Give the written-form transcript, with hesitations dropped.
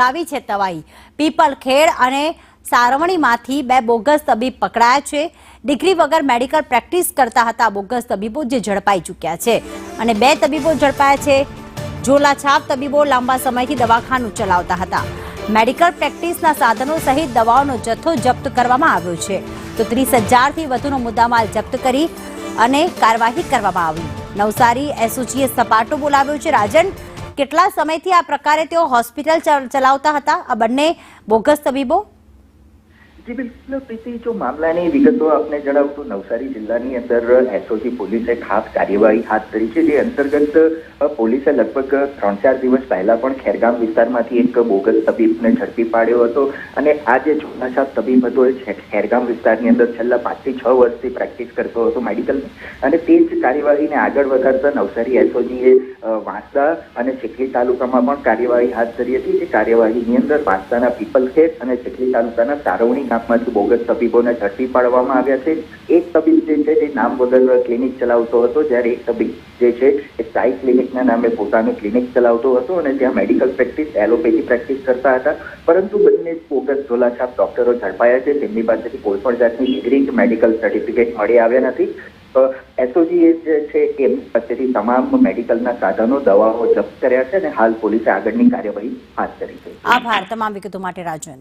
આવી છે તવાઈ પીપલખેડ અને સારવણીમાંથી બે બોગસ તબીબ પકડાયા છે। ડિગ્રી વગર મેડિકલ પ્રેક્ટિસ કરતા હતા બોગસ તબીબો જે ઝડપાઈ ચૂક્યા છે અને બે તબીબો ઝડપાયા છે। ઝોલાછાપ તબીબો લાંબા સમયથી દવાખાનું ચલાવતા હતા। મેડિકલ પ્રેક્ટિસના સાધનો સહિત દવાઓનો જથ્થો જપ્ત કરવામાં આવ્યો છે તો 30,000થી વધુનો મુદ્દામાલ જપ્ત કરી અને કાર્યવાહી કરવામાં આવી। નવસારી એસઓજીએ સપાટો બોલાવ્યો છે। રાજન, કેટલા સમયથી આ પ્રકારે તેઓ હોસ્પિટલ ચલાવતા હતા આ બંને બોગસ તબીબો? જી બિલકુલ પ્રીતિ, જો મામલાની વિગતો આપને જણાવું તો નવસારી જિલ્લાની અંદર એસઓજી પોલીસે ખાસ કાર્યવાહી હાથ ધરી છે, જે અંતર્ગત પોલીસે લગભગ 3-4 દિવસ પહેલા પણ ખેરગામ વિસ્તારમાંથી એક બોગસ તબીબને ઝડપી પાડ્યો હતો અને આ જે ઝોલાછાપ તબીબ હતો એ ખેરગામ વિસ્તારની અંદર છેલ્લા 5 થી 6 વર્ષથી પ્રેક્ટિસ કરતો હતો મેડિકલ, અને તે જ કાર્યવાહીને આગળ વધારતા નવસારી એસઓજીએ વાંસદા અને ચીખલી તાલુકામાં પણ કાર્યવાહી હાથ ધરી હતી। જે કાર્યવાહીની અંદર વાંસદાના પીપલખેડ અને ચીખલી તાલુકાના સારવણી માંથી બોગસ તબીબોને ઝડપી પાડવામાં આવ્યા છે। એક તબીબ જે છે તે નામ વગર ક્લિનિક ચલાવતો હતો, જ્યારે એક તબીબ જે છે એ સાઈ ક્લિનિકના નામે પોતાનું ક્લિનિક ચલાવતો હતો અને ત્યાં મેડિકલ પ્રેક્ટિસ એલોપેથી પ્રેક્ટિસ કરતા હતા। પરંતુ બંને બોગસ ઝોલાછાપ ડોક્ટરો ઝડપાયા છે। તેમની પાસેથી કોઈ પણ જાતની ડિગ્રી કે મેડિકલ સર્ટિફિકેટ મળી આવ્યા નથી। એસઓજીએ જે છે એમની પાસેથી તમામ મેડિકલના સાધનો, દવાઓ જપ્ત કર્યા છે અને હાલ પોલીસે આગળની કાર્યવાહી હાથ ધરી છે। આભાર તમામ વિગતો માટે રાજન।